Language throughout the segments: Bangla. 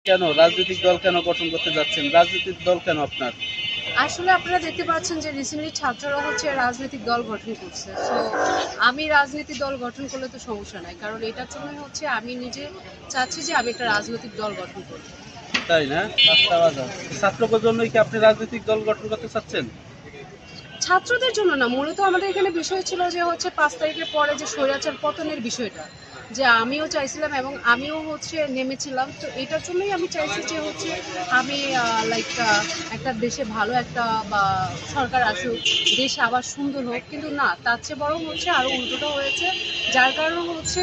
কেন রাজনৈতিক দল কেন গঠন করতে যাচ্ছেন? রাজনৈতিক দল কেন আপনার? আসলে আপনারা দেখতে পাচ্ছেন যে রিসেন্টলি ছাত্ররা হচ্ছে রাজনৈতিক দল গঠন করছে। সো আমি রাজনৈতিক দল গঠন করলে তো সমস্যা নাই, কারণ এটার জন্য হচ্ছে আমি নিজে চাচ্ছি যে আমি একটা রাজনৈতিক দল গঠন করব। তাই না? রাস্তা বাজার ছাত্রদের জন্যই কি আপনি রাজনৈতিক দল গঠন করতে চাচ্ছেন? ছাত্রদের জন্য না, মূলত আমাদের এখানে বিষয় ছিল যে হচ্ছে ৫ তারিখের পরে যে স্বৈরাচার পতনের বিষয়টা, যে আমিও চাইছিলাম এবং আমিও হচ্ছে নেমেছিলাম। তো এটার জন্যই আমি চাইছি যে হচ্ছে আমি লাইক একটা দেশে ভালো একটা বা সরকার আসুক, দেশ আবার সুন্দর হোক। কিন্তু না, তার চেয়ে বরং হচ্ছে আরও উল্টোটা হয়েছে, যার কারণে হচ্ছে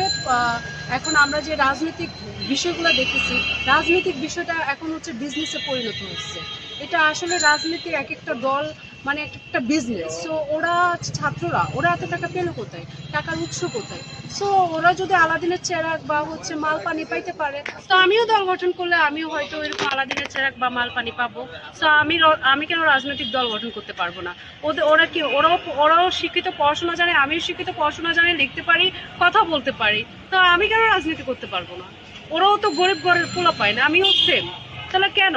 এখন আমরা যে রাজনৈতিক বিষয়গুলো দেখেছি, রাজনৈতিক বিষয়টা এখন হচ্ছে বিজনেসে পরিণত হচ্ছে। এটা আসলে রাজনীতি এক একটা দল মানে একটা বিজনেস। সো ওরা ছাত্ররা ওরা এত টাকা পেলো কোথায়, টাকার উৎস কোথায়? সো ওরা যদি আলাদিনের চেরাগ বা হচ্ছে মাল পানি পাইতে পারে, তো আমিও দল গঠন করলে আমিও হয়তো এরকম আলাদিনের চেরাগ বা মাল পানি পাবো। সো আমি কেন রাজনৈতিক দল গঠন করতে পারবো না? ওরা কি ওরাও শিক্ষিত, পড়াশোনা জানে, আমিও শিক্ষিত, পড়াশোনা জানি, লিখতে পারি, কথা বলতে পারি। তো আমি কেন রাজনীতি করতে পারবো না? ওরাও তো গরিব ঘরের পোলা পায় না, আমিও সেম। তাহলে কেন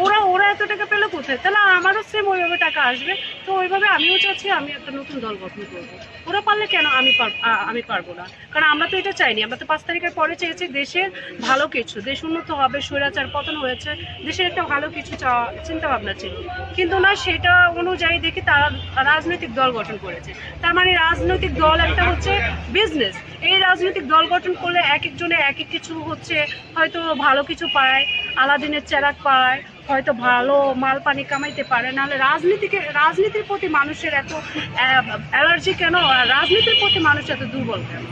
ওরা ওরা এত টাকা পেলো কোথায়? তাহলে আমারও সেম ওইভাবে টাকা আসবে। তো ওইভাবে আমিও চাচ্ছি আমি একটা নতুন দল গঠন করবো। ওরা পারলে কেন আমি পারবো না? কারণ আমরা তো এটা চাইনি, আমরা তো ৫ তারিখের পরে চেয়েছি দেশের ভালো কিছু, দেশ উন্নত হবে, স্বৈরাচার পতন হয়েছে, দেশের একটা ভালো কিছু চিন্তা ভাবনা ছিল। কিন্তু না, সেটা অনুযায়ী দেখি তারা রাজনৈতিক দল গঠন করেছে। তার মানে রাজনৈতিক দল একটা হচ্ছে বিজনেস। এই রাজনৈতিক দল গঠন করলে এক একজনে এক এক কিছু হচ্ছে, হয়তো ভালো কিছু পায়, আলাদিনের চেরাগ পায়, হয়তো ভালো মাল পানি কামাইতে পারে। নাহলে রাজনীতির প্রতি মানুষের এত অ্যালার্জি কেন? রাজনীতির প্রতি মানুষ এত দুর্বল কেন?